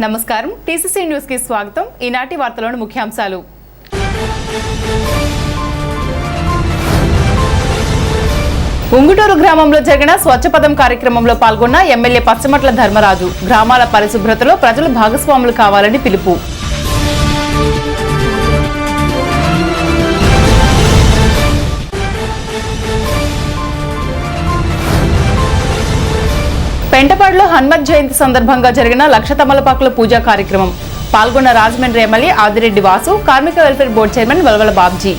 నమస్కారం TCC news కి స్వాగతం. ఈనాటి వార్తలోని ముఖ్యాంశాలు. ఉంగుటూరు గ్రామంలో జరిగిన స్వచ్ఛపదం కార్యక్రమంలో పాల్గొన్న ఎమ్మెల్యే పచ్చమట్ల ధర్మరాజు గ్రామాల పరిశుభ్రతలో ప్రజలు భాగస్వాములు కావాలని పిలుపు. పెంటపాడులో హనుమత్ జయంతి సందర్భంగా జరిగిన లక్ష తమలపాకుల పూజా కార్యక్రమం పాల్గొన్న రాజమండ్రి ఎమ్మెల్యే ఆదిరెడ్డి వాసు, కార్మిక welfare board chairman Valvala Babji.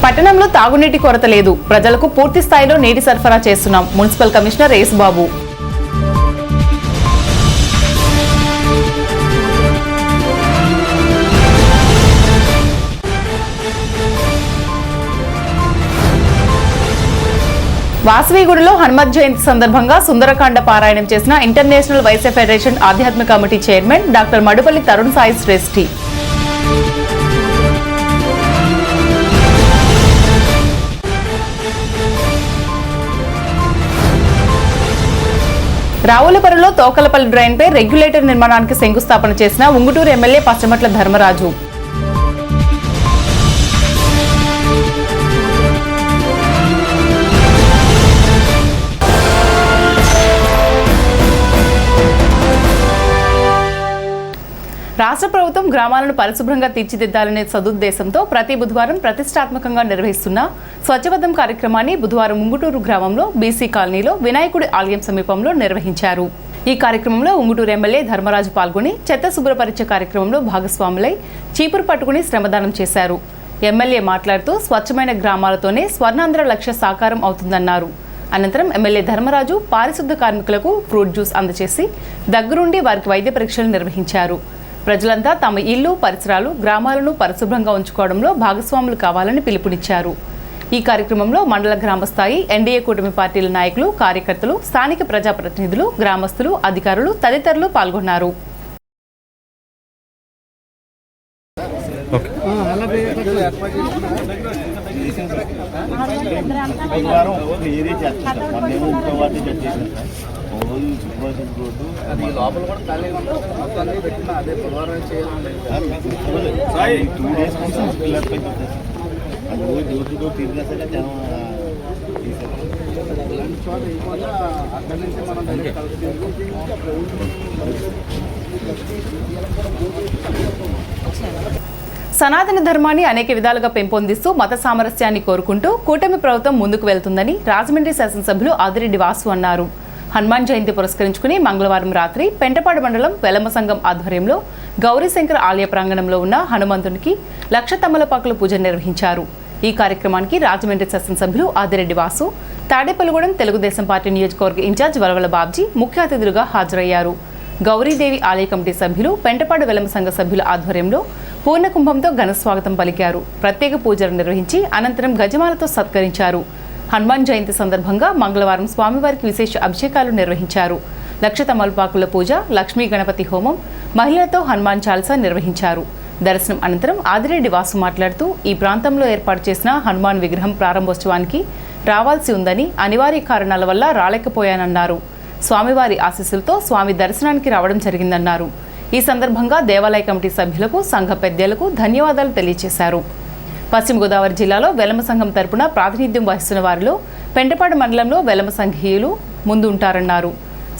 పట్టణంలో తాగునీటి కొరత లేదు, ప్రజలకు పూర్తి స్థాయిలో నీటి సరఫరా చేస్తున్నాం. Municipal commissioner Yesubabu. వాసవిగూడలో హనుమత్ జయంతి సందర్భంగా సుందరకాండ పారాయణం చేసిన ఇంటర్నేషనల్ వైశ్య ఫెడరేషన్ ఆధ్యాత్మిక committee chairman doctor Madupalli Tarun Sai Shreshti. రావులపల్లిలో తోకలపల్లి డ్రైన్పై రెగ్యులేటర్ నిర్మాణానికి శంకుస్థాపన చేసిన ఉంగుటూరు ఎమ్మెల్యే పచ్చమట్ల ధర్మరాజు. రాష్ట్ర ప్రభుత్వం గ్రామాలను పరిశుభ్రంగా తీర్చిదిద్దాలనే సదుద్దేశంతో ప్రతి బుధవారం ప్రతిష్టాత్మకంగా నిర్వహిస్తున్న స్వచ్ఛపదం కార్యక్రమాన్ని బుధవారం ఉంగుటూరు గ్రామంలో బీసీ కాలనీలో వినాయకుడి ఆలయం సమీపంలో నిర్వహించారు. ఈ కార్యక్రమంలో ఉంగుటూరు ఎమ్మెల్యే ధర్మరాజు పాల్గొని చెత్త శుభ్రపరిచే కార్యక్రమంలో భాగస్వాములై చీపురు పట్టుకుని శ్రమదానం చేశారు. ఎమ్మెల్యే మాట్లాడుతూ స్వచ్ఛమైన గ్రామాలతోనే స్వర్ణాంధ్ర లక్ష్య సాకారం అవుతుందన్నారు. అనంతరం ఎమ్మెల్యే ధర్మరాజు పారిశుద్ధ కార్మికులకు ఫ్రూట్ జ్యూస్ అందజేసి దగ్గరుండి వారికి వైద్య పరీక్షలు నిర్వహించారు. ప్రజలంతా తమ ఇల్లు, పరిసరాలు, గ్రామాలను పరిశుభ్రంగా ఉంచుకోవడంలో భాగస్వాములు కావాలని పిలుపునిచ్చారు. ఈ కార్యక్రమంలో మండల గ్రామస్థాయి ఎన్డీఏ కూటమి పార్టీల నాయకులు, కార్యకర్తలు, స్థానిక ప్రజాప్రతినిధులు, గ్రామస్తులు, అధికారులు తదితరులు పాల్గొన్నారు. లోపల కూడా ఖాళీగా ఉంటుంది. పెట్టిన అదే బుధవారం చేయాలి. తిరిగినా సరే జనం ఇలాంటి చోట ఇవ్వాలి. అక్కడి నుంచి మనం సనాతన ధర్మాన్ని అనేక విధాలుగా పెంపొందిస్తూ మత సామరస్యాన్ని కోరుకుంటూ కూటమి ప్రభుత్వం ముందుకు వెళ్తుందని రాజమండ్రి శాసనసభ్యులు ఆదిరెడ్డి వాసు అన్నారు. హనుమాన్ జయంతి పురస్కరించుకుని మంగళవారం రాత్రి పెంటపాడు మండలం వెలమ సంఘం ఆధ్వర్యంలో గౌరీశంకర్ ఆలయ ప్రాంగణంలో ఉన్న హనుమంతునికి లక్ష తమలపాకుల పూజ నిర్వహించారు. ఈ కార్యక్రమానికి రాజమండ్రి శాసనసభ్యులు ఆదిరెడ్డి వాసు, తాడేపల్లిగూడెం తెలుగుదేశం పార్టీ నియోజకవర్గ ఇన్ఛార్జ్ వల్వల బాబ్జీ ముఖ్య అతిథులుగా హాజరయ్యారు. గౌరీదేవి ఆలయ కమిటీ సభ్యులు, పెంటపాడు వెలమ సంఘ సభ్యుల ఆధ్వర్యంలో పూర్ణకుంభంతో ఘనస్వాగతం పలికారు. ప్రత్యేక పూజలు నిర్వహించి అనంతరం గజమాలతో సత్కరించారు. హనుమాన్ జయంతి సందర్భంగా మంగళవారం స్వామివారికి విశేష అభిషేకాలు నిర్వహించారు. లక్ష తమలపాకుల పూజ, లక్ష్మీ గణపతి హోమం, మహిళలతో హనుమాన్ చాలీసా నిర్వహించారు. దర్శనం అనంతరం ఆదిరెడ్డి వాసు మాట్లాడుతూ ఈ ప్రాంతంలో ఏర్పాటు చేసిన హనుమాన్ విగ్రహం ప్రారంభోత్సవానికి రావాల్సి ఉందని, అనివార్య కారణాల వల్ల రాలేకపోయానన్నారు. స్వామివారి ఆశీస్సులతో స్వామి దర్శనానికి రావడం జరిగిందన్నారు. ఈ సందర్భంగా దేవాలయ కమిటీ సభ్యులకు, సంఘ పెద్దలకు ధన్యవాదాలు తెలియజేశారు. పశ్చిమ గోదావరి జిల్లాలో వెలమ సంఘం తరపున ప్రాతినిధ్యం వహిస్తున్న వారిలో పెంటపాడు మండలంలో వెలమ సంఘీయులు ముందు ఉంటారన్నారు.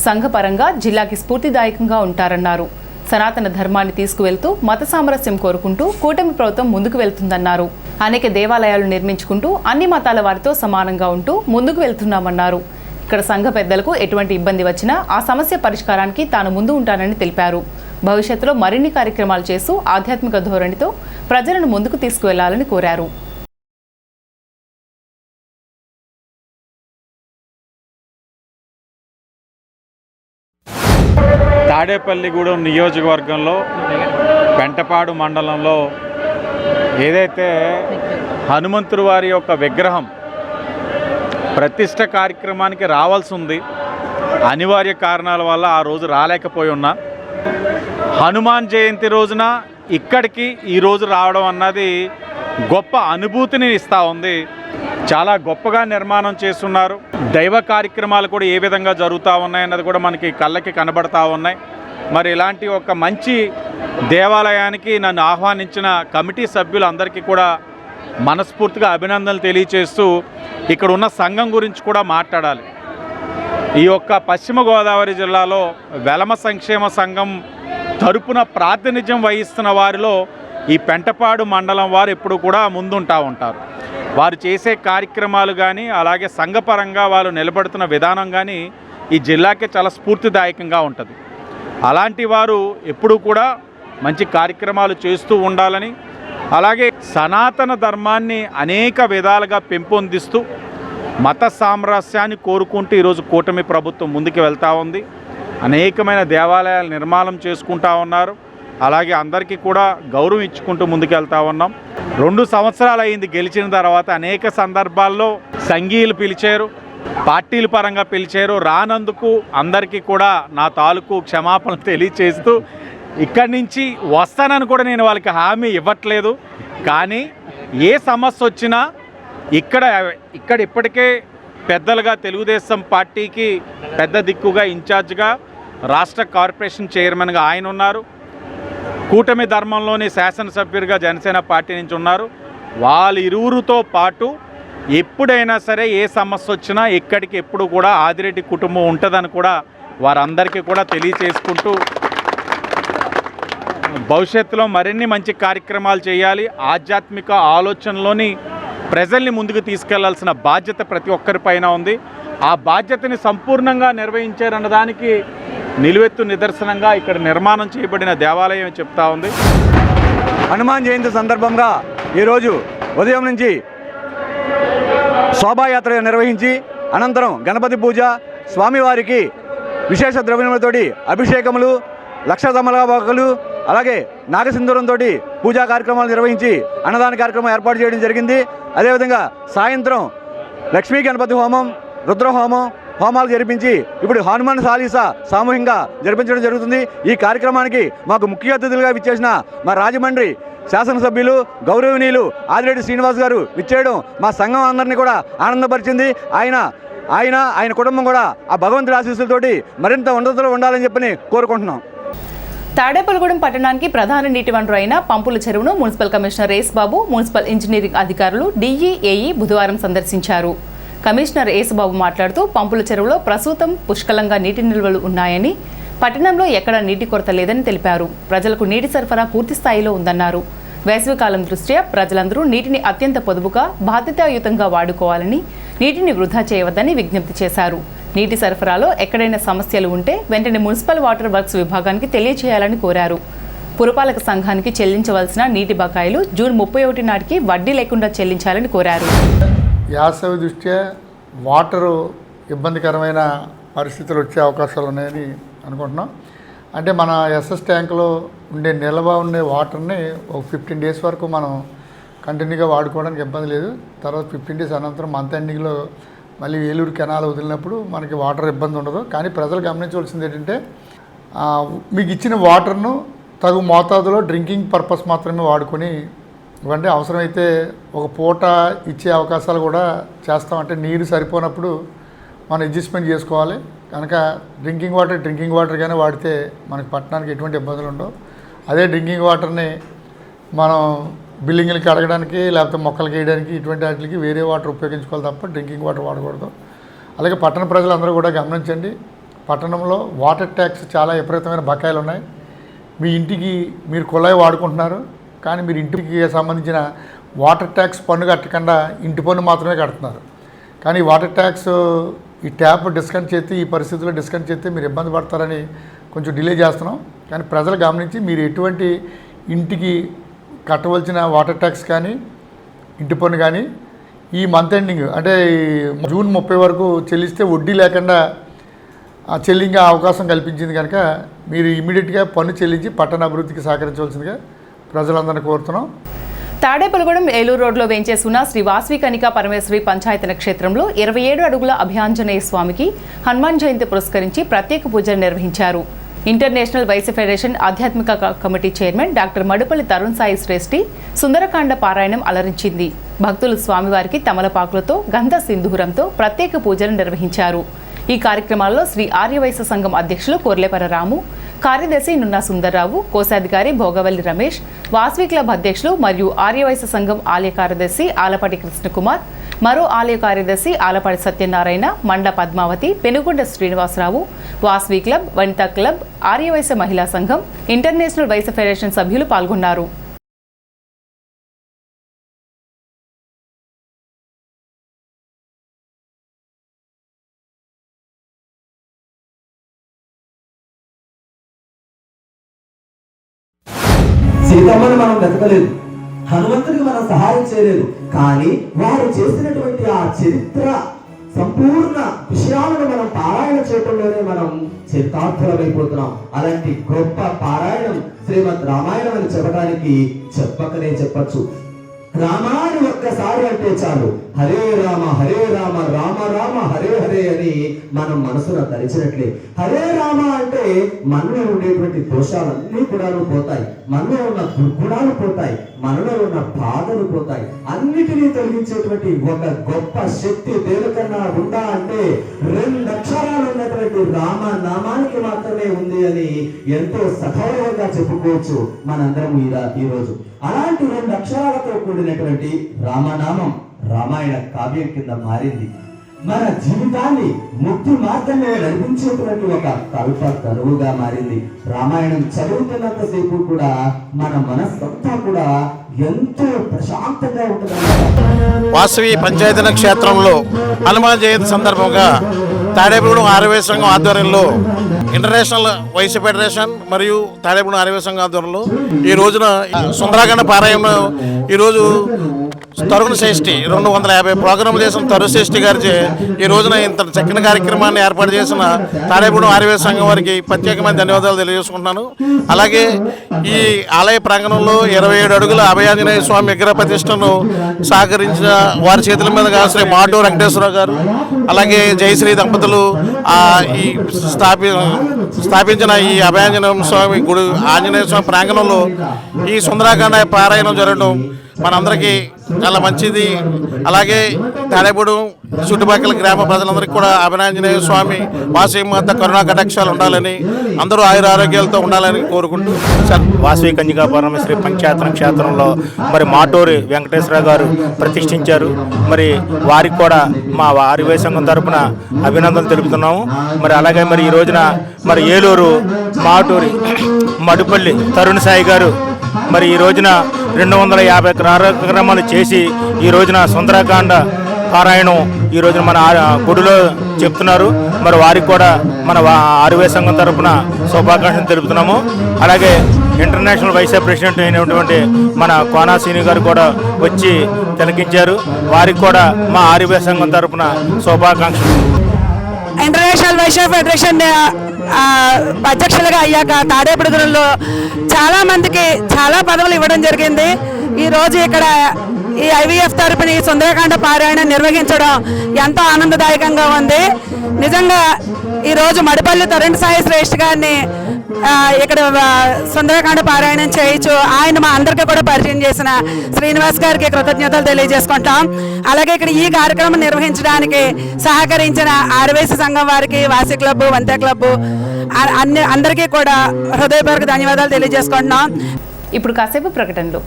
సంఘపరంగా జిల్లాకి స్ఫూర్తిదాయకంగా ఉంటారన్నారు. సనాతన ధర్మాన్ని తీసుకువెళ్తూ మత సామరస్యం కోరుకుంటూ కూటమి ప్రభుత్వం ముందుకు వెళ్తుందన్నారు. అనేక దేవాలయాలు నిర్మించుకుంటూ అన్ని మతాల వారితో సమానంగా ఉంటూ ముందుకు వెళ్తున్నామన్నారు. ఇక్కడ సంఘ పెద్దలకు ఎటువంటి ఇబ్బంది వచ్చినా ఆ సమస్య పరిష్కారానికి తాను ముందు ఉంటానని తెలిపారు. భవిష్యత్తులో మరిన్ని కార్యక్రమాలు చేస్తూ ఆధ్యాత్మిక ధోరణితో ప్రజలను ముందుకు తీసుకువెళ్లాలని కోరారు. తాడేపల్లిగూడెం నియోజకవర్గంలో పెంటపాడు మండలంలో ఏదైతే హనుమంతుడి వారి యొక్క విగ్రహం ప్రతిష్ట కార్యక్రమానికి రావాల్సి ఉంది, అనివార్య కారణాల వల్ల ఆ రోజు రాలేకపోయి ఉన్నా, హనుమాన్ జయంతి రోజున ఇక్కడికి ఈరోజు రావడం అన్నది గొప్ప అనుభూతిని ఇస్తూ ఉంది. చాలా గొప్పగా నిర్మాణం చేస్తున్నారు. దైవ కార్యక్రమాలు కూడా ఏ విధంగా జరుగుతూ ఉన్నాయన్నది కూడా మనకి కళ్ళకి కనబడతా ఉన్నాయి. మరి ఇలాంటి ఒక మంచి దేవాలయానికి నన్ను ఆహ్వానించిన కమిటీ సభ్యులందరికీ కూడా మనస్ఫూర్తిగా అభినందనలు తెలియచేస్తూ ఇక్కడ ఉన్న సంఘం గురించి కూడా మాట్లాడాలి. ఈ యొక్క పశ్చిమ గోదావరి జిల్లాలో వెలమ సంక్షేమ సంఘం తరపున ప్రాతినిధ్యం వహిస్తున్న వారిలో ఈ పెంటపాడు మండలం వారు ఎప్పుడు కూడా ముందుంటూ ఉంటారు. వారు చేసే కార్యక్రమాలు కానీ అలాగే సంఘపరంగా వారు నిలబడుతున్న విధానం కానీ ఈ జిల్లాకే చాలా స్ఫూర్తిదాయకంగా ఉంటుంది. అలాంటి వారు ఎప్పుడూ కూడా మంచి కార్యక్రమాలు చేస్తూ ఉండాలని, అలాగే సనాతన ధర్మాన్ని అనేక విధాలుగా పెంపొందిస్తూ మత సామరస్యాన్ని కోరుకుంటూ ఈరోజు కూటమి ప్రభుత్వం ముందుకు వెళ్తూ ఉంది. అనేకమైన దేవాలయాలు నిర్మాణం చేసుకుంటూ ఉన్నారు. అలాగే అందరికీ కూడా గౌరవం ఇచ్చుకుంటూ ముందుకు వెళ్తూ ఉన్నాం. 2 సంవత్సరాలు అయింది గెలిచిన తర్వాత. అనేక సందర్భాల్లో సంఘీయులు పిలిచారు, పార్టీల పరంగా పిలిచారు. రానందుకు అందరికీ కూడా నా తాలూకు క్షమాపణలు తెలియచేస్తూ ఇక్కడి నుంచి వస్తానని కూడా నేను వాళ్ళకి హామీ ఇవ్వట్లేదు. కానీ ఏ సమస్య వచ్చినా ఇక్కడ ఇప్పటికే పెద్దలుగా తెలుగుదేశం పార్టీకి పెద్ద దిక్కుగా ఇన్ఛార్జ్గా రాష్ట్ర కార్పొరేషన్ చైర్మన్గా ఆయన ఉన్నారు. కూటమి ధర్మంలోని శాసనసభ్యుడిగా జనసేన పార్టీ నుంచి ఉన్నారు. వాళ్ళ ఇరువురితో పాటు ఎప్పుడైనా సరే ఏ సమస్య వచ్చినా ఇక్కడికి ఎప్పుడు కూడా ఆదిరెడ్డి కుటుంబం ఉంటుందని కూడా వారందరికీ కూడా తెలియచేసుకుంటూ భవిష్యత్తులో మరిన్ని మంచి కార్యక్రమాలు చేయాలి. ఆధ్యాత్మిక ఆలోచనలోని ప్రజల్ని ముందుకు తీసుకెళ్లాల్సిన బాధ్యత ప్రతి ఒక్కరిపైన ఉంది. ఆ బాధ్యతని సంపూర్ణంగా నిర్వహించారన్న దానికి నిలువెత్తు నిదర్శనంగా ఇక్కడ నిర్మాణం చేయబడిన దేవాలయం చెప్తా ఉంది. హనుమాన్ జయంతి సందర్భంగా ఈరోజు ఉదయం నుంచి శోభాయాత్ర నిర్వహించి అనంతరం గణపతి పూజ, స్వామివారికి విశేష ద్రవ్యములతోటి అభిషేకములు, లక్ష తమలపాకులు, అలాగే నాగసింధూరంతో పూజా కార్యక్రమాలు నిర్వహించి అన్నదాన కార్యక్రమం ఏర్పాటు చేయడం జరిగింది. అదేవిధంగా సాయంత్రం లక్ష్మీ గణపతి హోమం, రుద్రహోమం హోమాలు జరిపించి ఇప్పుడు హనుమాన్ చాలీసా సామూహికంగా జరిపించడం జరుగుతుంది. ఈ కార్యక్రమానికి మాకు ముఖ్య అతిథులుగా విచ్చేసిన మా రాజమండ్రి శాసనసభ్యులు గౌరవనీయులు ఆదిరెడ్డి శ్రీనివాస్ గారు విచ్చేయడం మా సంఘం అందరినీ కూడా ఆనందపరిచింది. ఆయన కుటుంబం కూడా ఆ భగవంతుడి ఆశీస్సులతోటి మరింత ఉన్నతలో ఉండాలని చెప్పని కోరుకుంటున్నాం. తాడేపల్లిగూడెం పట్టణానికి ప్రధాన నీటి వనరు అయిన పంపుల చెరువును municipal commissioner Yesubabu, municipal engineering అధికారులు DEAE బుధవారం సందర్శించారు. కమిషనర్ యేసుబాబు మాట్లాడుతూ పంపుల చెరువులో ప్రస్తుతం పుష్కలంగా నీటి నిల్వలు ఉన్నాయని, పట్టణంలో ఎక్కడా నీటి కొరత లేదని తెలిపారు. ప్రజలకు నీటి సరఫరా పూర్తి స్థాయిలో ఉందన్నారు. వేసవికాలం దృష్ట్యా ప్రజలందరూ నీటిని అత్యంత పొదుపుగా, బాధ్యతాయుతంగా వాడుకోవాలని, నీటిని వృధా చేయవద్దని విజ్ఞప్తి చేశారు. నీటి సరఫరాలో ఎక్కడైనా సమస్యలు ఉంటే వెంటనే మున్సిపల్ వాటర్ వర్క్స్ విభాగానికి తెలియజేయాలని కోరారు. పురపాలక సంఘానికి చెల్లించవలసిన నీటి బకాయిలు జూన్ 31 నాటికి వడ్డీ లేకుండా చెల్లించాలని కోరారు. యాసవి దృష్ట్యా వాటరు ఇబ్బందికరమైన పరిస్థితులు వచ్చే అవకాశాలు ఉన్నాయని అనుకుంటున్నాం. అంటే మన ఎస్ఎస్ ట్యాంకులో నిల్వ ఉండే వాటర్ని ఒక 15 డేస్ వరకు మనం కంటిన్యూగా వాడుకోవడానికి ఇబ్బంది లేదు. తర్వాత 15 డేస్ అనంతరం మంత్ ఎండింగ్లో మళ్ళీ ఏలూరు కెనాల్ వదిలినప్పుడు మనకి వాటర్ ఇబ్బంది ఉండదు. కానీ ప్రజలు గమనించవలసింది ఏంటంటే మీకు ఇచ్చిన వాటర్ను తగు మోతాదులో డ్రింకింగ్ పర్పస్ మాత్రమే వాడుకొని ఇవ్వండి. అవసరమైతే ఒక పూట ఇచ్చే అవకాశాలు కూడా చేస్తాం. అంటే నీరు సరిపోనప్పుడు మనం అడ్జస్ట్మెంట్ చేసుకోవాలి. కనుక డ్రింకింగ్ వాటర్గానే వాడితే మనకి పట్టణానికి ఎటువంటి ఇబ్బందులు ఉండవు. అదే డ్రింకింగ్ వాటర్ని మనం బిల్డింగ్లకి అడగడానికి లేకపోతే మొక్కలకి వేయడానికి ఇటువంటి వాటికి వేరే వాటర్ ఉపయోగించుకోవాలి తప్ప డ్రింకింగ్ వాటర్ వాడకూడదు. అలాగే పట్టణ ప్రజలందరూ కూడా గమనించండి, పట్టణంలో వాటర్ ట్యాక్స్ చాలా విపరీతమైన బకాయిలు ఉన్నాయి. మీ ఇంటికి మీరు కుళాయి వాడుకుంటున్నారు, కానీ మీరు ఇంటికి సంబంధించిన వాటర్ ట్యాక్స్ పన్ను కట్టకుండా ఇంటి పన్ను మాత్రమే కడుతున్నారు. కానీ వాటర్ ట్యాక్స్ ఈ ట్యాప్ డిస్కనెక్ట్ చేస్తే, ఈ పరిస్థితుల్లో డిస్కనెక్ట్ చేస్తే మీరు ఇబ్బంది పడతారని కొంచెం డిలే చేస్తున్నాం. కానీ ప్రజలు గమనించి మీరు ఎటువంటి ఇంటికి కట్టవలసిన వాటర్ ట్యాక్స్ కానీ ఇంటి పన్ను కానీ ఈ మంత్ ఎండింగ్ అంటే జూన్ 30 వరకు చెల్లిస్తే వడ్డీ లేకుండా చెల్లించే అవకాశం కల్పించింది. కనుక మీరు ఇమీడియట్గా పన్ను చెల్లించి పట్టణ అభివృద్ధికి సహకరించవలసిందిగా ప్రజలందరినీ కోరుతున్నాం. తాడేపల్లిగూడెం ఏలూరు రోడ్లో వేంచేసున్న శ్రీ వాసవి కనికా పరమేశ్వరి పంచాయతన క్షేత్రంలో 27 అడుగుల అభయాంజనేయ స్వామికి హనుమాన్ జయంతి పురస్కరించి ప్రత్యేక పూజలు నిర్వహించారు. ఇంటర్నేషనల్ వైశ్య ఫెడరేషన్ ఆధ్యాత్మిక committee chairman doctor Madupalli Tarun Sai Shreshti Sundarakanda పారాయణం అలరించింది. భక్తులు స్వామివారికి తమలపాకులతో గంధ సింధూరంతో ప్రత్యేక పూజలు నిర్వహించారు. ఈ కార్యక్రమాల్లో శ్రీ ఆర్యవైశ్య సంఘం అధ్యక్షులు కొర్లేపర రాము, కార్యదర్శి నున్నా సుందర్రావు, కోశాధికారి భోగవల్లి రమేష్, వాసవి క్లబ్ అధ్యక్షులు మరియు ఆర్యవైశ్య సంఘం ఆలయ కార్యదర్శి ఆలపాటి కృష్ణకుమార్, మరో ఆలయ కార్యదర్శి ఆలపాటి సత్యనారాయణ, మండ పద్మావతి, పెనుగొండ శ్రీనివాసరావు, వాసవి క్లబ్, వనితా క్లబ్, ఆర్యవైశ్య మహిళా సంఘం, ఇంటర్నేషనల్ వైశ్య ఫెడరేషన్ సభ్యులు పాల్గొన్నారు. సీతమ్మని మనం వెతకలేదు, హనుమంతుడికి మనం సహాయం చేయలేదు, కానీ వారు చేసినటువంటి ఆ చరిత్ర సంపూర్ణ విషయాలను మనం పారాయణ చేయడంలోనే మనం చరితార్థులమైపోతున్నాం. అలాంటి గొప్ప పారాయణం శ్రీమద్ రామాయణం అని చెప్పడానికి చెప్పకనే చెప్పచ్చు. రామాని ఒక్కసారి అంటే చాలు, హరే రామ రామ రామ హరే హరే అని మనం మనసున తలిచినట్లే. హరే రామ అంటే మనలో ఉండేటువంటి దోషాలన్నీ కూడా పోతాయి, మనలో ఉన్న దుర్గుణాలు పోతాయి, మనలో ఉన్న బాధలు పోతాయి. అన్నిటినీ తొలగించేటువంటి ఒక గొప్ప శక్తి దేనికన్నా ఉందా అంటే 2 అక్షరాలు ఉన్నటువంటి రామ నామానికి మాత్రమే ఉంది అని ఎంతో సగౌరవంగా చెప్పుకోవచ్చు మనందరం ఈ రోజు. అలాంటి 2 అక్షరాలతో కూడినటువంటి రామనామం రామాయణ కావ్యం కింద మారింది. మన జీవితాన్ని ముక్తి మార్గంలో నడిపించేటువంటి ఒక కల్ప తరువుగా మారింది. రామాయణం చదువుతున్నంతసేపు కూడా మన మనస్సంతా కూడా ఎంతో ప్రశాంతంగా ఉంటుంది. వాసవి పంచాయతీ క్షేత్రంలో హనుమాన్ జయంతి సందర్భంగా తాడేపల్లిగూడెం ఆర్యవైశ్య సంఘం ఆధ్వర్యంలో ఇంటర్నేషనల్ వైశ్య ఫెడరేషన్ మరియు తాడేపల్లిగూడెం ఆర్యవైశ్య సంఘం ఆధ్వర్యంలో ఈ రోజున సుందరకాండ పారాయణం ఈరోజు తరుణ్ శ్రేష్ఠి 250 ప్రోగ్రాం చేసిన తరుణ్ శ్రేష్ఠి గారిచే ఈ రోజున ఇంత చక్కని కార్యక్రమాన్ని ఏర్పాటు చేసిన తాడేపల్లిగూడెం ఆర్యవైశ్య సంఘం వారికి ప్రత్యేకమైన ధన్యవాదాలు తెలియజేసుకుంటున్నాను. అలాగే ఈ ఆలయ ప్రాంగణంలో 27 అడుగుల అభయాంజనేయ స్వామి విగ్రహ ప్రతిష్టను సహకరించిన వారి చేతుల మీదుగా శ్రీ మాటూరు వెంకటేశ్వరరావు గారు, అలాగే జయశ్రీ దంపతులు ఈ స్థాపించిన ఈ అభయాంజనేయ స్వామి గుడి ఆంజనేయ స్వామి ప్రాంగణంలో ఈ సుందరకాండ పారాయణం జరగడం మనందరికీ చాలా మంచిది. అలాగే తాడేపూడు చుట్టుపక్కల గ్రామ ప్రజలందరికీ కూడా అభినంజనేయ స్వామి వాసవి మాత కరుణా కటాక్షాలు ఉండాలని, అందరూ ఆయుర ఆరోగ్యాలతో ఉండాలని కోరుకుంటూ వాసవి కన్యకా పరమేశ్వరి పంచాయతన క్షేత్రంలో మరి మాటూరి వెంకటేశ్వర గారు ప్రతిష్ఠించారు. మరి వారికి కూడా మా ఆర్యవైశ్య సంఘం తరపున అభినందనలు తెలుపుతున్నాము. మరి అలాగే మరి ఈ రోజున మరి ఏలూరు మాటూరి మడుపల్లి తరుణ్ సాయి గారు మరి ఈ రోజున 250 కార్యక్రమాలు చేసి ఈ రోజున సుందరకాండ పారాయణం ఈ రోజున మన గుడిలో చెప్తున్నారు. మరి వారికి కూడా మన ఆర్యవైశ్య సంఘం తరపున శుభాకాంక్షలు తెలుపుతున్నాము. అలాగే ఇంటర్నేషనల్ వైస్ ప్రెసిడెంట్ అయినటువంటి మన కోనాసీని గారు కూడా వచ్చి తిలకించారు. వారికి కూడా మా ఆర్యవైశ్య సంఘం తరపున శుభాకాంక్షలు. ఇంటర్నేషనల్ వైశ్య ఫెడరేషన్ అధ్యక్షులుగా అయ్యాక తాడేపల్లిగూడెంలో చాలా మందికి చాలా పదవులు ఇవ్వడం జరిగింది. ఈరోజు ఇక్కడ ఈ ఐవీఎఫ్ తరపున ఈ సుందరకాండ పారాయణం నిర్వహించడం ఎంతో ఆనందదాయకంగా ఉంది. నిజంగా ఈరోజు మడిపల్లి తరుణ్ సాయి శ్రేష్ఠి గారిని ఇక్కడ సుందరకాండ పారాయణం చేయొచ్చు. ఆయన మా అందరికీ కూడా పరిచయం చేసిన శ్రీనివాస్ గారికి కృతజ్ఞతలు తెలియజేసుకుంటాం. అలాగే ఇక్కడ ఈ కార్యక్రమం నిర్వహించడానికి సహకరించిన ఆర్యవైశ్య సంఘం వారికి, వాసవి క్లబ్, వనితా క్లబ్ అందరికీ కూడా హృదయపూర్వక ధన్యవాదాలు తెలియజేసుకుంటున్నాం. ఇప్పుడు కాసేపు ప్రకటనలు.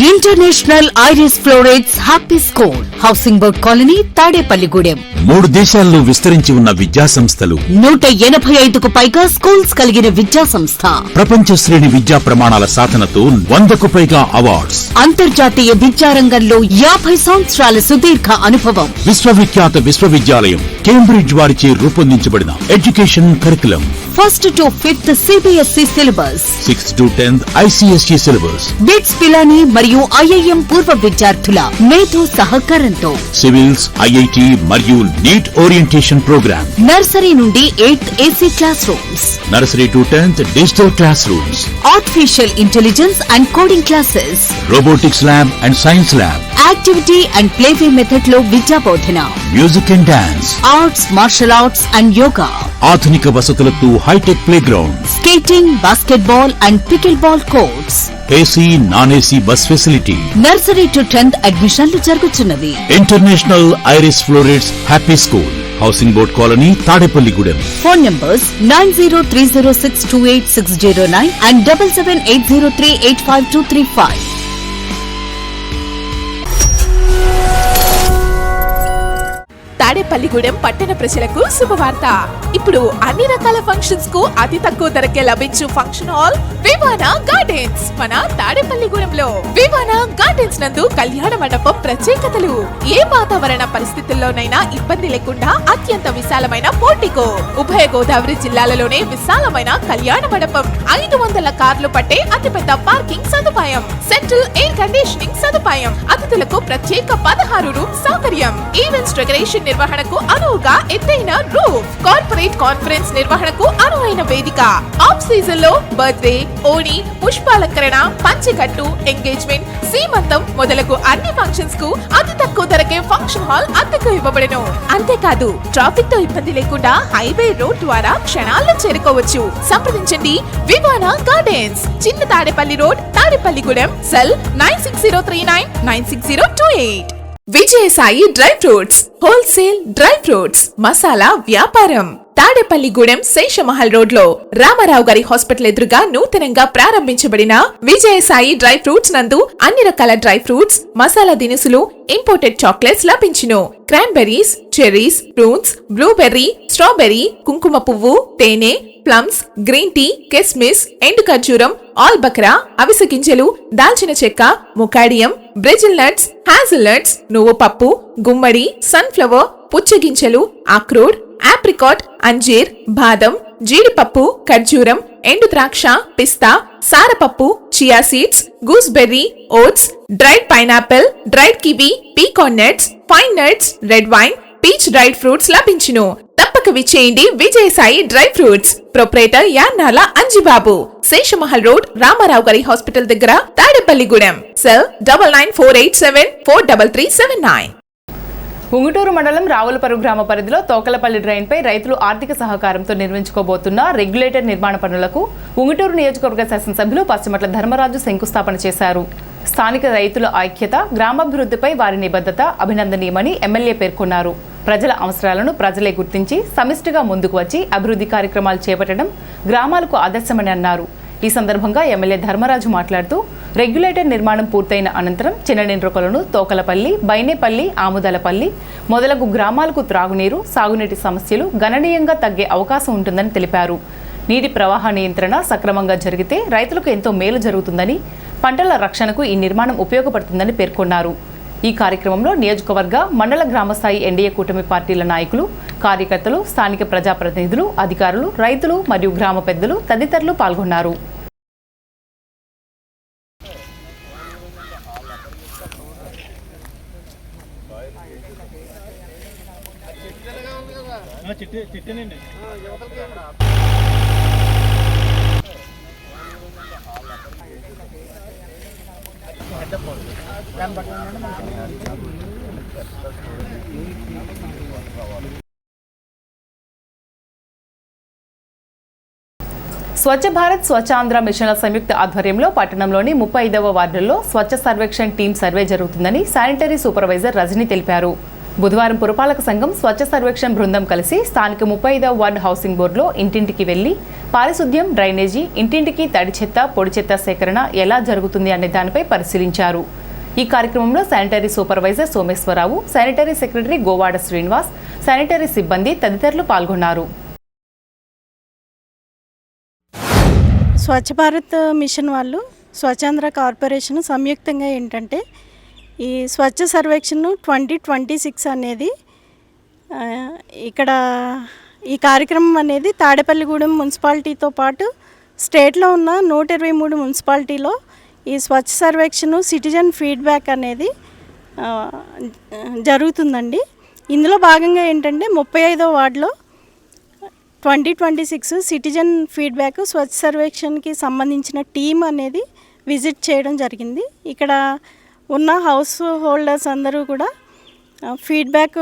International iris florets happy school, housing board colony, Tadepalligudem. 3 దేశాల్లో విస్తరించి ఉన్న విద్యా సంస్థలు, 185కు పైగా స్కూల్స్ కలిగిన విద్యా సంస్థ, ప్రపంచ శ్రేణి విద్యా ప్రమాణాల సాధనతో 100కు పైగా అవార్డ్స్, అంతర్జాతీయ విద్యారంగంలో 50 సంవత్సరాల సుదీర్ఘ అనుభవం. విశ్వవిఖ్యాత విశ్వవిద్యాలయం కేంబ్రిడ్జ్ వారిచే రూపొందించబడిన education curriculum, 1st to 5th CBSE syllabus, 6th to 10th ICSE syllabus, BITS Pilani మరియు IIM పూర్వ విద్యార్థుల మేధో సహకారంతో సివిల్స్, IIT మరియు నీట్ ఓరియంటేషన్ ప్రోగ్రామ్, నర్సరీ నుండి 8th AC class rooms, nursery to 10th digital class rooms, artificial intelligence and coding classes, robotics lab and science lab, activity and playway method లో విద్యా బోధన, music and dance, arts, martial arts and yoga. ఆధునిక వసతులతో hitech play ground, skating, basketball and pickle ball courts, AC non AC bus facility, nursery to 10th అడ్మిషన్లు జరుగుతున్నది. International iris florets happy school, housing board colony, Tadepalligudem. Phone numbers 9030628609 and 7780385235. Tadepalligudem పట్టణ ప్రజలకు శుభవార్త. ఇప్పుడు అన్ని రకాల ఫంక్షన్స్ కు అతి తక్కువ ధరకే లభించు ఫంక్షన్ హాల్ వివానా గార్డెన్స్ మన తాడేపల్లిగూడెంలో. వివానా గార్డెన్స్ నందు కళ్యాణ మండపం ప్రత్యేకతలు. ఏ వాతావరణ పరిస్థితుల్లోనైనా ఇబ్బంది లేకుండా అత్యంత విశాలమైన పోర్టికో, ఉభయ గోదావరి జిల్లాలలోనే విశాలమైన కళ్యాణ మండపం, 500 కార్లు పట్టే అతిపెద్ద పార్కింగ్ సదుపాయం, సెంట్రల్ ఎయిర్ కండిషనింగ్ సదుపాయం, అతిథులకు ప్రత్యేక 16 రూమ్ సౌకర్యం, ఈవెంట్స్ డెకరేషన్ నిర్వహణకు అనువుగా ఎత్తైన రూఫ్, కార్పొరేట్ కాన్ఫరెన్స్ నిర్వహణకు అనువైన వేదిక, ఆఫ్ సీజన్ లో బర్త్డే, ఓణి, పుష్పాలంకరణ, పంచకట్టు, ఎంగేజ్మెంట్, సీమంతం మొదలగు అన్ని ఫంక్షన్స్ కు అతి తక్కువ ధరకే ఫంక్షన్ హాల్ అద్దెకు ఇవ్వబడను. అంతేకాదు ట్రాఫిక్ తో ఇబ్బంది లేకుండా హైవే రోడ్ ద్వారా క్షణాల్లో చేరుకోవచ్చు. సంప్రదించండి వివానా గార్డెన్స్, చిన్న Tadepalli road, Tadepalligudem. Cell 9603996028. Vijayasai dry fruits, wholesale dry fruits masala వ్యాపారం. తాడేపల్లిగూడెం శేషమహల్ రోడ్ లో రామారావు గారి హాస్పిటల్ ఎదురుగా నూతనంగా ప్రారంభించబడిన విజయసాయి డ్రై ఫ్రూట్స్ నందు అన్ని రకాల డ్రై ఫ్రూట్స్, మసాలా దినుసులు, ఇంపోర్టెడ్ చాక్లెట్స్ లభించును. Cranberries, cherries, fruits, blueberry, strawberry, కుంకుమ పువ్వు, తేనె, ప్లమ్స్, గ్రీన్ టీ, కిస్మిస్, ఎండు ఖర్జూరం, ఆల్ బక్రా, అవిసె గింజలు, దాల్చిన చెక్క, ముకాడియం, బ్రెజిల్ నట్స్, హ్యాజల్ నట్స్, నువ్వు పప్పు, గుమ్మడి, సన్ఫ్లవర్, పుచ్చగింజలు, అక్రోడ్, ఆప్రికాట్, అంజీర్, బాదం, జీడిపప్పు, ఖర్జూరం, ఎండు ద్రాక్ష, పిస్తా, సారపప్పు, chia seeds, gooseberry, oats, dried pineapple, dried kiwi, pecan nuts, pine nuts, red wine, peach dried fruits లభించును. తప్పక విచ్చేయండి Vijayasai dry fruits. Proprietor Yannala Anjibabu, Seshamahal road, Ramarao గారి హాస్పిటల్ దగ్గర, తాడేపల్లిగూడెం. సెల్ 9948743379. ఉంగుటూరు మండలం రావులపరు గ్రామ పరిధిలో తోకలపల్లి డ్రైన్పై రైతులు ఆర్థిక సహకారంతో నిర్మించుకోబోతున్న రెగ్యులేటర్ నిర్మాణ పనులకు ఉంగుటూరు నియోజకవర్గ శాసనసభ్యులు పశ్చిమట్ల ధర్మరాజు శంకుస్థాపన చేశారు. స్థానిక రైతుల ఐక్యత, గ్రామాభివృద్ధిపై వారి నిబద్ధత అభినందనీయమని ఎమ్మెల్యే పేర్కొన్నారు. ప్రజల అవసరాలను ప్రజలే గుర్తించి సమిష్టిగా ముందుకు వచ్చి అభివృద్ధి కార్యక్రమాలు చేపట్టడం గ్రామాలకు ఆదర్శమని అన్నారు. ఈ సందర్భంగా ఎమ్మెల్యే ధర్మరాజు మాట్లాడుతూ రెగ్యులేటర్ నిర్మాణం పూర్తయిన అనంతరం చిన్ననిండ్రకొలను, తోకలపల్లి, బైనేపల్లి, ఆముదలపల్లి మొదలగు గ్రామాలకు త్రాగునీరు, సాగునీటి సమస్యలు గణనీయంగా తగ్గే అవకాశం ఉంటుందని తెలిపారు. నీటి ప్రవాహ నియంత్రణ సక్రమంగా జరిగితే రైతులకు ఎంతో మేలు జరుగుతుందని, పంటల రక్షణకు ఈ నిర్మాణం ఉపయోగపడుతుందని పేర్కొన్నారు. ఈ కార్యక్రమంలో నియోజకవర్గ, మండల, గ్రామస్థాయి ఎన్డీఏ కూటమి పార్టీల నాయకులు, కార్యకర్తలు, స్థానిక ప్రజాప్రతినిధులు, అధికారులు, రైతులు మరియు గ్రామ పెద్దలు తదితరులు పాల్గొన్నారు. స్వచ్ఛ భారత్, స్వచ్ఛ ఆంధ్ర మిషన్ల సంయుక్త ఆధ్వర్యంలో పట్టణంలోని 35వ వార్డుల్లో స్వచ్ఛ సర్వేక్షణ్ టీం సర్వే జరుగుతుందని శానిటరీ సూపర్వైజర్ రజని తెలిపారు. బుధవారం పురపాలక సంఘం స్వచ్ఛ సర్వేక్షణ్ బృందం కలిసి స్థానిక 35వ వార్డు హౌసింగ్ బోర్డులో ఇంటింటికి వెళ్లి పారిశుద్ధ్యం, డ్రైనేజీ, ఇంటింటికి తడి చెత్త, పొడి చెత్త సేకరణ ఎలా జరుగుతుంది అనే దానిపై పరిశీలించారు. ఈ కార్యక్రమంలో sanitary supervisor Someswararao, sanitary secretary Govada Srinivas, sanitary సిబ్బంది తదితరులు పాల్గొన్నారు. స్వచ్ఛ భారత్ మిషన్ వాళ్ళు, స్వచ్ఛాంధ్ర కార్పొరేషన్ సంయుక్తంగా ఏంటంటే ఈ స్వచ్ఛ సర్వేక్షణ్ 2026 అనేది ఇక్కడ ఈ కార్యక్రమం అనేది తాడేపల్లిగూడెం మున్సిపాలిటీతో పాటు స్టేట్లో ఉన్న 123 మున్సిపాలిటీలో ఈ స్వచ్ఛ సర్వేక్షణ్ సిటిజన్ ఫీడ్బ్యాక్ అనేది జరుగుతుందండి. ఇందులో భాగంగా ఏంటంటే 35వ వార్డులో 2026 సిటిజన్ ఫీడ్బ్యాక్ స్వచ్ఛ సర్వేక్షణ్కి సంబంధించిన టీం అనేది విజిట్ చేయడం జరిగింది. ఇక్కడ ఉన్న హౌస్ హోల్డర్స్ అందరూ కూడా ఫీడ్బ్యాక్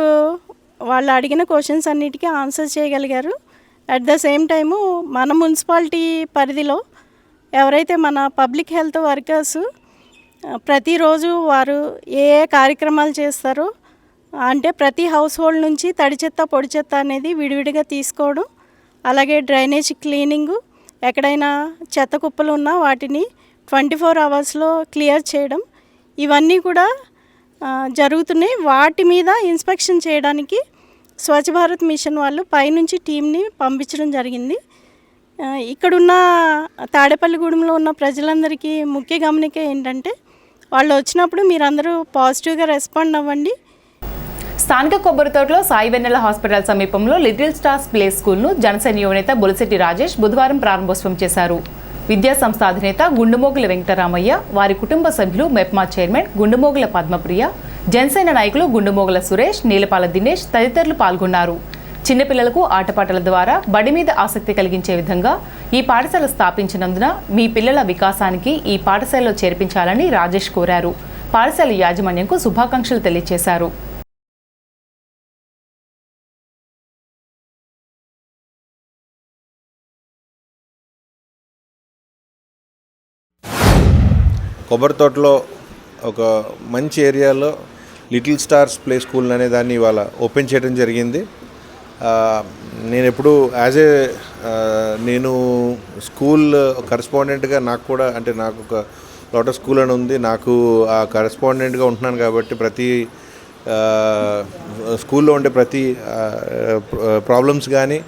వాళ్ళు అడిగిన క్వశ్చన్స్ అన్నిటికీ ఆన్సర్ చేయగలిగారు. అట్ ద సేమ్ టైము మన మున్సిపాలిటీ పరిధిలో ఎవరైతే మన పబ్లిక్ హెల్త్ వర్కర్స్ ప్రతిరోజు వారు ఏ ఏ కార్యక్రమాలు చేస్తారో, అంటే ప్రతి హౌస్ హోల్డ్ నుంచి తడి చెత్త పొడి చెత్త అనేది విడివిడిగా తీసుకోవడం, అలాగే డ్రైనేజ్ క్లీనింగు, ఎక్కడైనా చెత్త కుప్పలు ఉన్నా వాటిని 24 అవర్స్లో క్లియర్ చేయడం, ఇవన్నీ కూడా జరుగుతున్నాయి. వాటి మీద ఇన్స్పెక్షన్ చేయడానికి స్వచ్ఛ భారత్ మిషన్ వాళ్ళు పైనుంచి టీంని పంపించడం జరిగింది. ఇక్కడున్న తాడేపల్లిగూడెంలో ఉన్న ప్రజలందరికీ ముఖ్య గమనిక ఏంటంటే, వాళ్ళు వచ్చినప్పుడు మీరందరూ పాజిటివ్గా రెస్పాండ్ అవ్వండి. స్థానిక కొబ్బరితోటలో సాయి వెన్నెల హాస్పిటల్ సమీపంలో లిటిల్ స్టార్స్ ప్లే స్కూల్ను జనసేన యువనేత బొలిశెట్టి రాజేష్ బుధవారం ప్రారంభోత్సవం చేశారు. విద్యాసంస్థ అధినేత గుండుమోగుల వెంకటరామయ్య, వారి కుటుంబ సభ్యులు, మెప్మా చైర్మన్ గుండుమోగుల పద్మప్రియ, జనసేన నాయకులు గుండుమోగుల సురేష్, నీలపాల దినేష్ తదితరులు పాల్గొన్నారు. చిన్నపిల్లలకు ఆటపాటల ద్వారా బడి మీద ఆసక్తి కలిగించే విధంగా ఈ పాఠశాల స్థాపించినందున మీ పిల్లల వికాసానికి ఈ పాఠశాలలో చేర్పించాలని రాజేష్ కోరారు. పాఠశాల యాజమాన్యంకు శుభాకాంక్షలు తెలియజేశారు. కొబ్బరితోటలో ఒక మంచి ఏరియాలో లిటిల్ స్టార్స్ ప్లే స్కూల్ అనే దాన్ని ఇవాళ ఓపెన్ చేయడం జరిగింది. నేను ఎప్పుడు నేను స్కూల్ కరెస్పాండెంట్గా నాకు కూడా, అంటే నాకు ఒక లోటస్ స్కూల్ అని ఉంది, నాకు ఆ కరెస్పాండెంట్గా ఉంటున్నాను కాబట్టి ప్రతి స్కూల్లో ఉండే ప్రతి ప్రాబ్లమ్స్ కానీ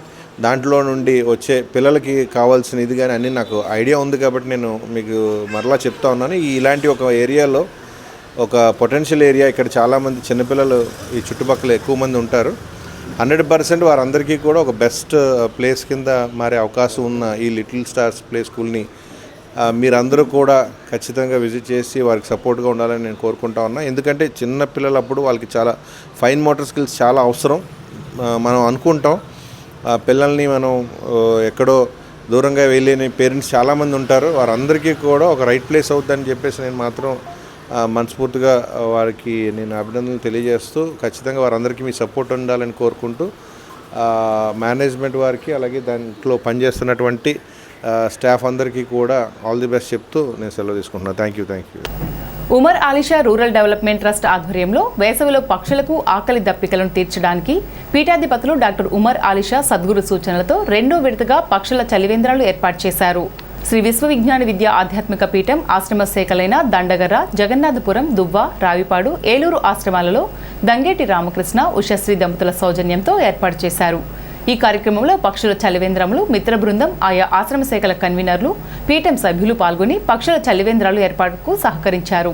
దాంట్లో నుండి వచ్చే పిల్లలకి కావాల్సిన ఇది కానీ అన్నీ నాకు ఐడియా ఉంది కాబట్టి నేను మీకు మరలా చెప్తా ఉన్నాను. ఇలాంటి ఒక ఏరియాలో ఒక పొటెన్షియల్ ఏరియా, ఇక్కడ చాలామంది చిన్నపిల్లలు ఈ చుట్టుపక్కల ఎక్కువ మంది ఉంటారు. 100% వారందరికీ కూడా ఒక బెస్ట్ ప్లేస్ కింద మారే అవకాశం ఉన్న ఈ లిటిల్ స్టార్స్ ప్లే స్కూల్ని మీరందరూ కూడా ఖచ్చితంగా విజిట్ చేసి వారికి సపోర్ట్గా ఉండాలని నేను కోరుకుంటా ఉన్నా. ఎందుకంటే చిన్నపిల్లలప్పుడు వాళ్ళకి చాలా ఫైన్ మోటార్ స్కిల్స్ చాలా అవసరం. మనం అనుకుంటాం పిల్లల్ని మనం ఎక్కడో దూరంగా వెళ్ళని పేరెంట్స్ చాలామంది ఉంటారు, వారందరికీ కూడా ఒక రైట్ ప్లేస్ అవుతుందని చెప్పేసి నేను మాత్రం మనస్ఫూర్తిగా వారికి నేను అభినందనలు తెలియజేస్తూ, ఖచ్చితంగా వారందరికీ మీ సపోర్ట్ ఉండాలని కోరుకుంటూ మేనేజ్మెంట్ వారికి అలాగే దాంట్లో పనిచేస్తున్నటువంటి స్టాఫ్ అందరికీ కూడా ఆల్ ది బెస్ట్ చెప్తూ నేను సెలవు తీసుకుంటున్నాను. Thank you. Umar Alisha rural development trust ఆధ్వర్యంలో వేసవిలో పక్షులకు ఆకలి దప్పికలను తీర్చడానికి పీఠాధిపతులు డాక్టర్ ఉమర్ ఆలిషా సద్గురు సూచనలతో 2వ విడతగా పక్షుల చలివేంద్రాలు ఏర్పాటు చేశారు. శ్రీ విశ్వవిజ్ఞాన విద్యా ఆధ్యాత్మిక పీఠం ఆశ్రమ శాఖలైన దండగర్ర, జగన్నాథపురం, దువ్వ, రావిపాడు, ఏలూరు ఆశ్రమాలలో దంగేటి రామకృష్ణ, ఉషశ్రీ దంపతుల సౌజన్యంతో ఏర్పాటు చేశారు. ఈ కార్యక్రమంలో పక్షుల చలివేంద్రములు మిత్ర బృందం, ఆయా ఆశ్రమ శాఖల కన్వీనర్లు, పీఠం సభ్యులు పాల్గొని పక్షుల చలివేంద్రాలు ఏర్పాటుకు సహకరించారు.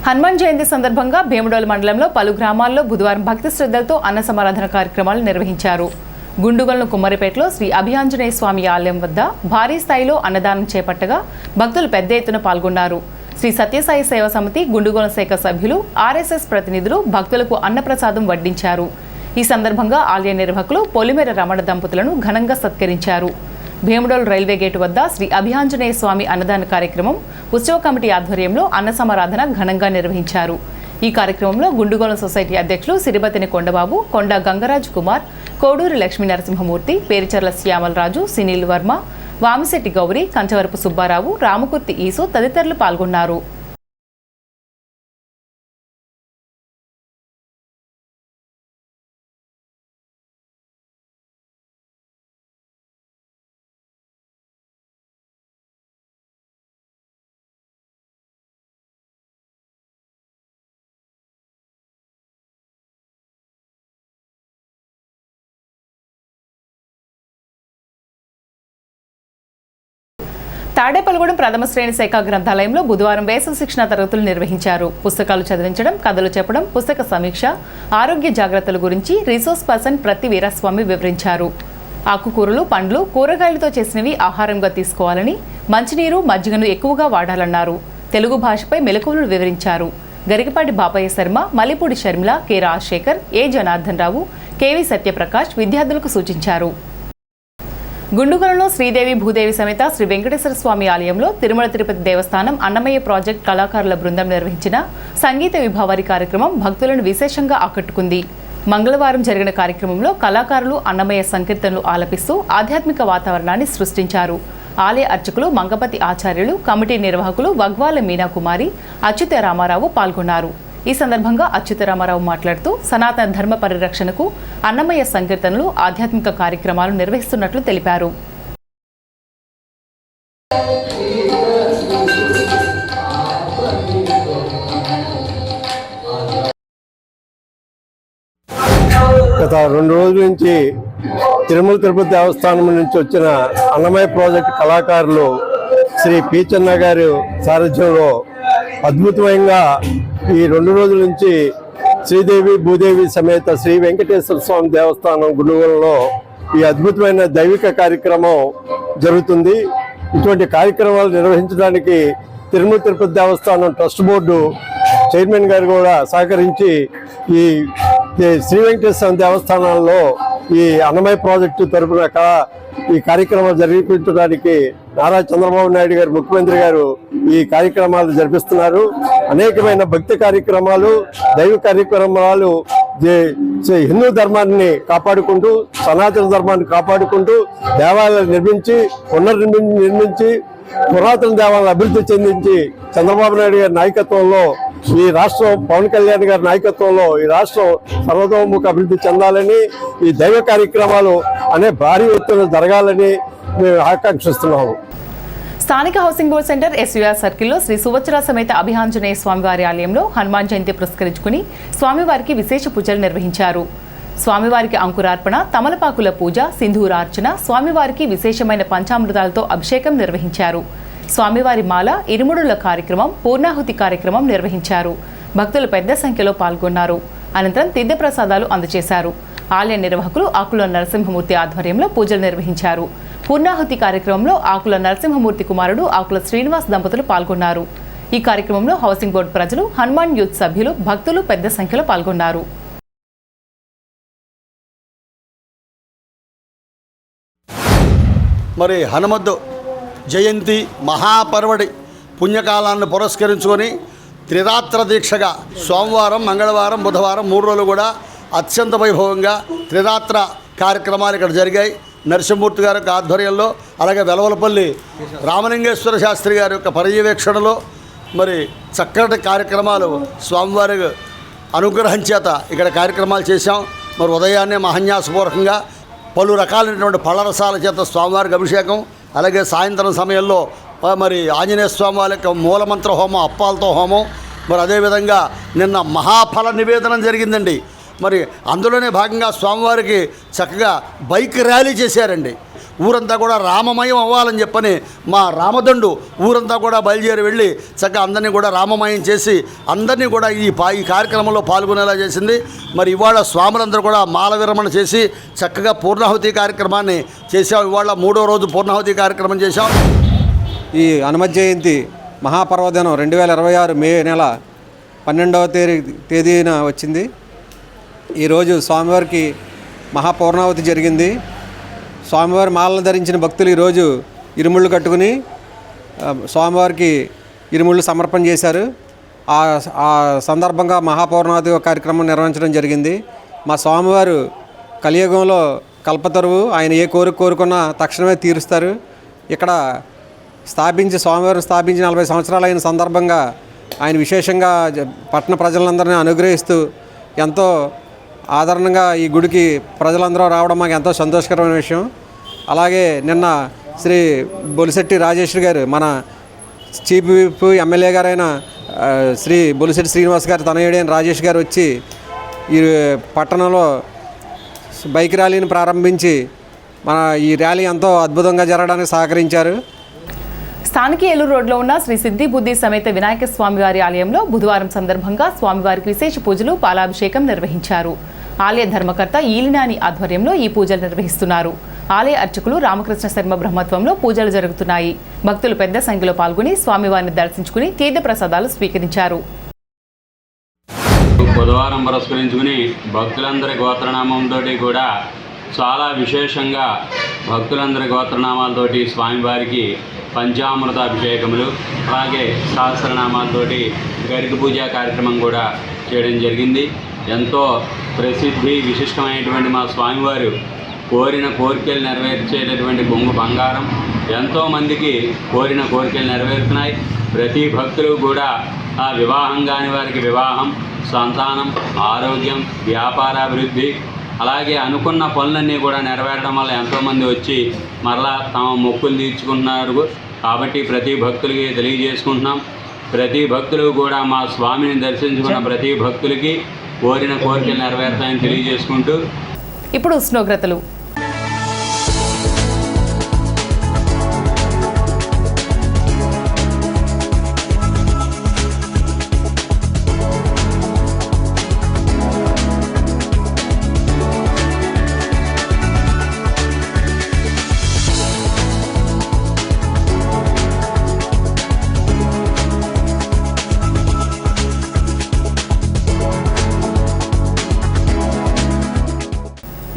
హనుమాన్ జయంతి సందర్భంగా భీమడోలు మండలంలో పలు గ్రామాల్లో బుధవారం భక్తి శ్రద్ధలతో అన్న సమారాధన కార్యక్రమాలు నిర్వహించారు. గుండుగొలను కుమ్మరిపేటలో శ్రీ అభియాంజనేయ స్వామి ఆలయం వద్ద భారీ స్థాయిలో అన్నదానం చేపట్టగా భక్తులు పెద్ద ఎత్తున పాల్గొన్నారు. శ్రీ సత్యసాయి సేవా సమితి గుండుగొల శాఖ సభ్యులు, ఆర్ఎస్ఎస్ ప్రతినిధులు భక్తులకు అన్నప్రసాదం వడ్డించారు. ఈ సందర్భంగా ఆలయ నిర్వాహకులు పొలిమేర రమణ దంపతులను ఘనంగా సత్కరించారు. భీమడోల్ రైల్వే గేటు వద్ద శ్రీ అభియాంజనేయ స్వామి అన్నదాన కార్యక్రమం ఉత్సవ కమిటీ ఆధ్వర్యంలో అన్న సమారాధన ఘనంగా నిర్వహించారు. ఈ కార్యక్రమంలో గుండుగోళం సొసైటీ అధ్యక్షులు సిరిబతిని కొండబాబు, కొండ గంగరాజు కుమార్, కోడూరి లక్ష్మీ నరసింహమూర్తి, పేరిచర్ల శ్యామలరాజు, సినీల్ వర్మ, వామిశెట్టి గౌరి, కంచవరపు సుబ్బారావు, రామకుర్తి ఈసు తదితరులు పాల్గొన్నారు. తాడేపల్లిగూడెం ప్రథమ శ్రేణి శాఖ గ్రంథాలయంలో బుధవారం వేసవి శిక్షణ తరగతులు నిర్వహించారు. పుస్తకాలు చదివించడం, కథలు చెప్పడం, పుస్తక సమీక్ష, ఆరోగ్య జాగ్రత్తల గురించి రిసోర్స్ పర్సన్ ప్రతి వీరస్వామి వివరించారు. ఆకుకూరలు, పండ్లు, కూరగాయలతో చేసినవి ఆహారంగా తీసుకోవాలని, మంచినీరు, మజ్జిగను ఎక్కువగా వాడాలన్నారు. తెలుగు భాషపై మెలకువలు వివరించారు. గరికపాటి బాపయ్య శర్మ, మల్లిపూడి షర్మిల, కె రాజశేఖర్, ఏ జనార్దన్ రావు, కెవి సత్యప్రకాష్ విద్యార్థులకు సూచించారు. గుండుగొలలో శ్రీదేవి భూదేవి సమేత శ్రీ వెంకటేశ్వర స్వామి ఆలయంలో తిరుమల తిరుపతి దేవస్థానం అన్నమయ్య ప్రాజెక్ట్ కళాకారుల బృందం నిర్వహించిన సంగీత విభావారి కార్యక్రమం భక్తులను విశేషంగా ఆకట్టుకుంది. మంగళవారం జరిగిన కార్యక్రమంలో కళాకారులు అన్నమయ్య సంకీర్తనలు ఆలపిస్తూ ఆధ్యాత్మిక వాతావరణాన్ని సృష్టించారు. ఆలయ అర్చకులు మంగపతి ఆచార్యులు, కమిటీ నిర్వాహకులు వగ్వాల మీనాకుమారి, అచ్యుత రామారావు పాల్గొన్నారు. ఈ సందర్భంగా అచ్యుత రామారావు మాట్లాడుతూ సనాతన ధర్మ పరిరక్షణకు అన్నమయ్య సంకీర్తనలు ఆధ్యాత్మిక కార్యక్రమాలు నిర్వహిస్తున్నట్లు తెలిపారు. గత 2 రోజుల నుంచి తిరుమల తిరుపతి దేవస్థానం నుంచి వచ్చిన అన్నమయ్య ప్రాజెక్టు కళాకారులు శ్రీ పీచన్న గారి సారథ్యంలో అద్భుతమైన ఈ 2 రోజుల నుంచి శ్రీదేవి భూదేవి సమేత శ్రీ వెంకటేశ్వర స్వామి దేవస్థానం గుండుగోలలో ఈ అద్భుతమైన దైవిక కార్యక్రమం జరుగుతుంది. ఇటువంటి కార్యక్రమాలు నిర్వహించడానికి తిరుమల తిరుపతి దేవస్థానం ట్రస్ట్ బోర్డు చైర్మన్ గారు కూడా సహకరించి ఈ శ్రీ వెంకటేశ్వర దేవస్థానాల్లో ఈ అన్నమయ్య ప్రాజెక్టు తరపున ఈ కార్యక్రమాలు జరిపించడానికి నారా చంద్రబాబు నాయుడు గారు ముఖ్యమంత్రి గారు ఈ కార్యక్రమాలు జరిపిస్తున్నారు. అనేకమైన భక్తి కార్యక్రమాలు, దైవ కార్యక్రమాలు హిందూ ధర్మాన్ని కాపాడుకుంటూ, సనాతన ధర్మాన్ని కాపాడుకుంటూ దేవాలయాలు నిర్మించి పురాతన దేవాలయాలను అభివృద్ధి చెందించి చంద్రబాబు నాయుడు గారి నాయకత్వంలో ఈ రాష్ట్రం, పవన్ కళ్యాణ్ గారి నాయకత్వంలో ఈ రాష్ట్రం సర్వతోముఖ అభివృద్ధి చెందాలని, ఈ దైవ కార్యక్రమాలు అనే భారీ ఎత్తున జరగాలని మేము ఆకాంక్షిస్తున్నాము. స్థానిక హౌసింగ్ బోర్డ్ సెంటర్ ఎస్వీఆర్ సర్కిల్లో శ్రీ సువత్సర సమేత అభియాంజనేయ స్వామివారి ఆలయంలో హనుమాన్ జయంతి పురస్కరించుకుని స్వామివారికి విశేష పూజలు నిర్వహించారు. స్వామివారికి అంకురార్పణ, తమలపాకుల పూజ, సింధూరార్చన, స్వామివారికి విశేషమైన పంచామృతాలతో అభిషేకం నిర్వహించారు. స్వామివారి మాల, ఇరుముడుల కార్యక్రమం, పూర్ణాహుతి కార్యక్రమం నిర్వహించారు. భక్తులు పెద్ద సంఖ్యలో పాల్గొన్నారు. అనంతరం తీర్థప్రసాదాలు అందజేశారు. ఆలయ నిర్వాహకులు ఆకుల నరసింహమూర్తి ఆధ్వర్యంలో పూజలు నిర్వహించారు. పూర్ణాహుతి కార్యక్రమంలో ఆకుల నరసింహమూర్తి కుమారుడు ఆకుల శ్రీనివాస్ దంపతులు పాల్గొన్నారు. ఈ కార్యక్రమంలో హౌసింగ్ బోర్డు ప్రజలు, హనుమాన్ యూత్ సభ్యులు, భక్తులు పెద్ద సంఖ్యలో పాల్గొన్నారు. మరి హనుమద్దు జయంతి మహాపర్వడి పుణ్యకాలాన్ని పురస్కరించుకొని త్రిరాత్ర దీక్షగా సోమవారం, మంగళవారం, బుధవారం 3 రోజులు కూడా అత్యంత వైభవంగా త్రిరాత్ర కార్యక్రమాలు ఇక్కడ జరిగాయి. నరసింహమూర్తి గారి యొక్క ఆధ్వర్యంలో, అలాగే వెలవలపల్లి రామలింగేశ్వర శాస్త్రి గారి యొక్క పర్యవేక్షణలో మరి చక్కటి కార్యక్రమాలు స్వామివారి అనుగ్రహం చేత ఇక్కడ కార్యక్రమాలు చేశాం. మరి ఉదయాన్నే మహన్యాసపూర్వకంగా పలు రకాలైనటువంటి పళ్ళరసాల చేత స్వామివారికి అభిషేకం, అలాగే సాయంత్రం సమయంలో మరి ఆంజనేయ స్వామి వారి యొక్క మూలమంత్ర హోమం, అప్పాలతో హోమం, మరి అదేవిధంగా నిన్న మహాఫల నివేదనం జరిగిందండి. మరి అందులోనే భాగంగా స్వామివారికి చక్కగా బైక్ ర్యాలీ చేశారండి. ఊరంతా కూడా రామమయం అవ్వాలని చెప్పని మా రామదండు ఊరంతా కూడా బయలుదేరి వెళ్ళి చక్కగా అందరినీ కూడా రామమయం చేసి అందరినీ కూడా ఈ కార్యక్రమంలో పాల్గొనేలా చేసింది. మరి ఇవాళ స్వాములందరూ కూడా మాల విరమణ చేసి చక్కగా పూర్ణాహుతి కార్యక్రమాన్ని చేశాం. ఇవాళ 3వ రోజు పూర్ణాహుతి కార్యక్రమం చేశాం. ఈ హనుమ జయంతి మహాపర్వదినం 2026 మే నెల 12వ తేదీన వచ్చింది. ఈరోజు స్వామివారికి మహాపూర్ణాహుతి జరిగింది. స్వామివారి మాలను ధరించిన భక్తులు ఈరోజు ఇరుముళ్ళు కట్టుకుని స్వామివారికి ఇరుముళ్ళు సమర్పణ చేశారు. ఆ సందర్భంగా మహాపూర్ణాహుతి కార్యక్రమం నిర్వహించడం జరిగింది. మా స్వామివారు కలియుగంలో కల్పతరువు, ఆయన ఏ కోరిక కోరుకున్నా తక్షణమే తీరుస్తారు. ఇక్కడ స్వామివారిని స్థాపించి 40 సంవత్సరాలు అయిన సందర్భంగా ఆయన విశేషంగా పట్టణ ప్రజలందరినీ అనుగ్రహిస్తూ ఎంతో ఆదరణగా ఈ గుడికి ప్రజలందరూ రావడం మాకు ఎంతో సంతోషకరమైన విషయం. అలాగే నిన్న శ్రీ బొలిశెట్టి రాజేశ్వరి గారు, మన చీఫ్ విప్ ఎమ్మెల్యే గారైన శ్రీ బొలిశెట్టి శ్రీనివాస్ గారు తనయుడైన రాజేష్ గారు వచ్చి ఈ పట్టణంలో బైక్ ర్యాలీని ప్రారంభించి మన ఈ ర్యాలీ ఎంతో అద్భుతంగా జరగడానికి సహకరించారు. స్థానిక ఏలూరు రోడ్లో ఉన్న శ్రీ సిద్ధి బుద్ధి సమేత వినాయక స్వామివారి ఆలయంలో బుధవారం సందర్భంగా స్వామివారికి విశేష పూజలు, పాలాభిషేకం నిర్వహించారు. ఆలయ ధర్మకర్త ఈలినాని ఆధ్వర్యంలో ఈ పూజలు నిర్వహిస్తున్నారు. ఆలయ అర్చకులు రామకృష్ణ శర్మ బ్రహ్మత్వంలో పూజలు జరుగుతున్నాయి. భక్తులు పెద్ద సంఖ్యలో పాల్గొని స్వామివారిని దర్శించుకుని తీర్థప్రసాదాలు స్వీకరించారు. బుధవారం పురస్కరించుకుని భక్తులందరి గోత్రనామంతో కూడా చాలా విశేషంగా భక్తులందరి గోత్రనామాలతోటి స్వామివారికి పంచామృత అభిషేకములు, అలాగే సహస్రనామాలతోటి గరిక పూజ కార్యక్రమం కూడా చేయడం జరిగింది. ఎంతో ప్రసిద్ధి విశిష్టమైనటువంటి మా స్వామివారు కోరిన కోరికలు నెరవేర్చేటటువంటి బొంగు బంగారం. ఎంతోమందికి కోరిన కోరికలు నెరవేరుతున్నాయి. ప్రతి భక్తులు కూడా ఆ వివాహం కాని వారికి వివాహం, సంతానం, ఆరోగ్యం, వ్యాపారాభివృద్ధి, అలాగే అనుకున్న పనులన్నీ కూడా నెరవేరడం వల్ల ఎంతోమంది వచ్చి మరలా తమ మొక్కులు తీర్చుకుంటున్నారు. కాబట్టి ప్రతి భక్తులకి తెలియజేసుకుంటున్నాం, ప్రతి భక్తులు కూడా మా స్వామిని దర్శించుకున్న ప్రతి భక్తులకి కోరిన కోరికలు నెరవేరుతాయని తెలియజేసుకుంటూ ఇప్పుడు ఉష్ణోగ్రతలు.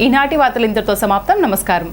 ఈనాటి వార్తలు ఇంతటితో సమాప్తం. నమస్కారం.